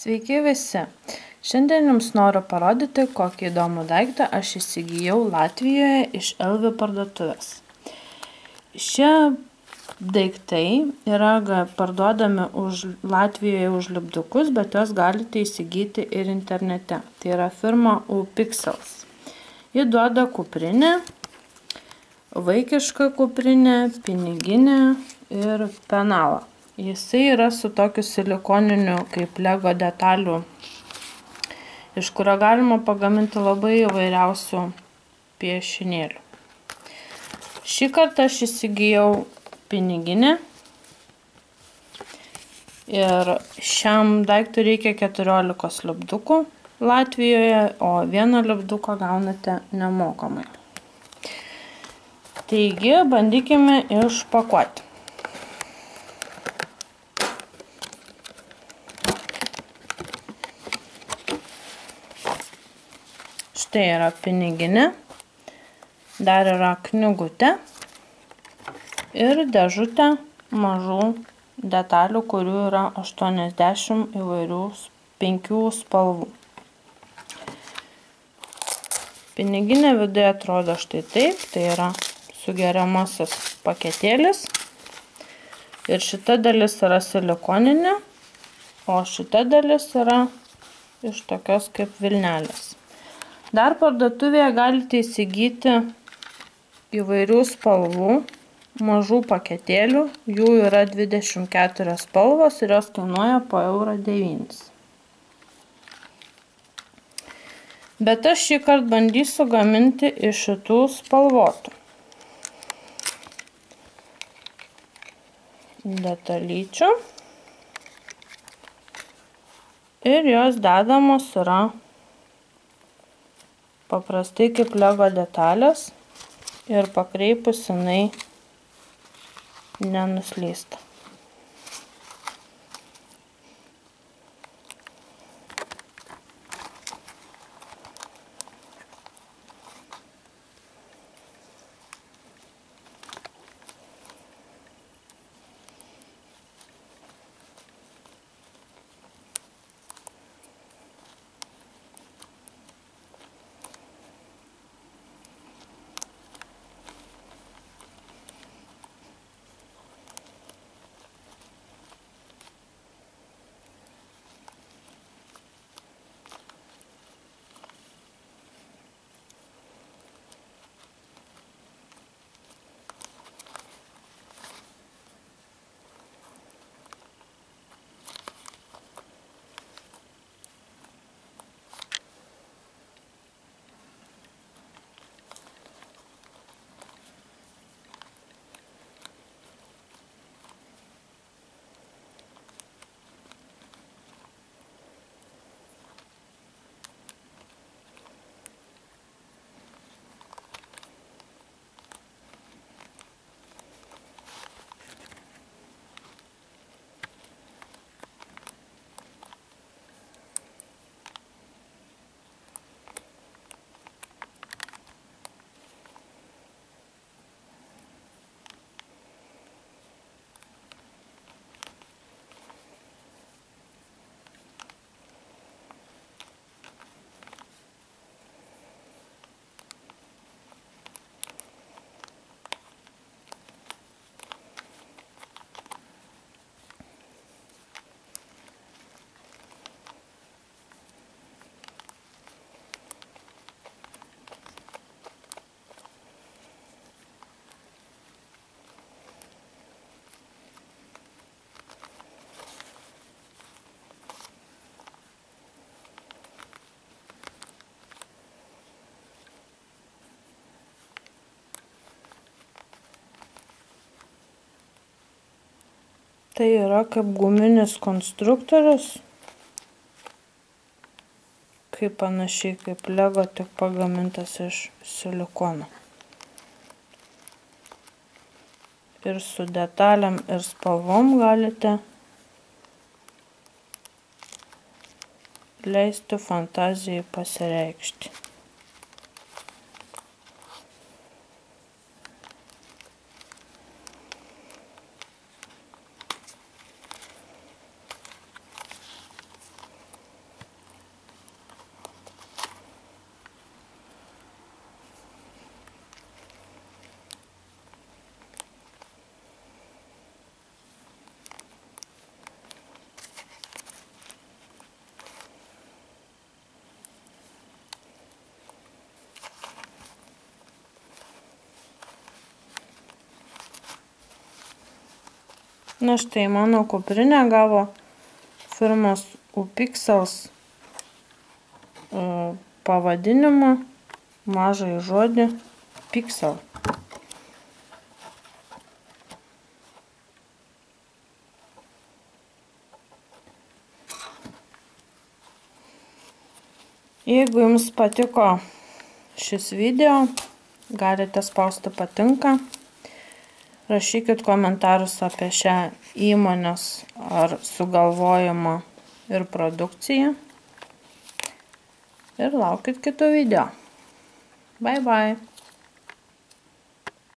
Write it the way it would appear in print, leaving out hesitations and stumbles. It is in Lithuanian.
Sveiki visi! Šiandien jums noriu parodyti, kokį įdomų daiktą aš įsigijau Latvijoje iš Elvi parduotuvės. Šie daiktai yra parduodami Latvijoje už lipdukus, bet juos galite įsigyti ir internete. Tai yra firma UPixels. Ji duoda kuprinę, vaikišką kuprinę, piniginę ir penalą. Jisai yra su tokiu silikoniniu kaip Lego detalių, iš kurio galima pagaminti labai įvairiausių piešinėlių. Šį kartą aš įsigijau piniginę ir šiam daiktui reikia 14 lipdukų Latvijoje, o vieną lipduką gaunate nemokamai. Taigi, bandykime išpakuoti. Štai yra piniginė, dar yra knygutė ir dėžutė mažų detalių, kurių yra 80 įvairių 5 spalvų. Piniginė viduje atrodo štai taip, tai yra sugeriamasis paketėlis ir šita dalis yra silikoninė, o šita dalis yra iš tokios kaip vilnelės. Dar parduotuvėje galite įsigyti įvairių spalvų, mažų paketėlių, jų yra 24 spalvos ir jos kainuoja po €9. Bet aš šį kartą bandysiu gaminti iš šitų spalvotų detalyčių ir jos dedamos yra paprastai kaip Lego detalės ir pakreipus jinai nenuslysta. Tai yra kaip guminis konstruktorius, kaip panašiai kaip Lego, tik pagamintas iš silikono. Ir su detalėm ir spalvom galite leisti fantazijai pasireikšti. Na štai mano kuprinė gavo firmos UPixels pavadinimą, mažąjį žodį Pixel. Jeigu jums patiko šis video, galite spausti patinka, rašykit komentarus apie šią įmonės ar sugalvojimą ir produkciją ir laukit kitų video. Bye bye.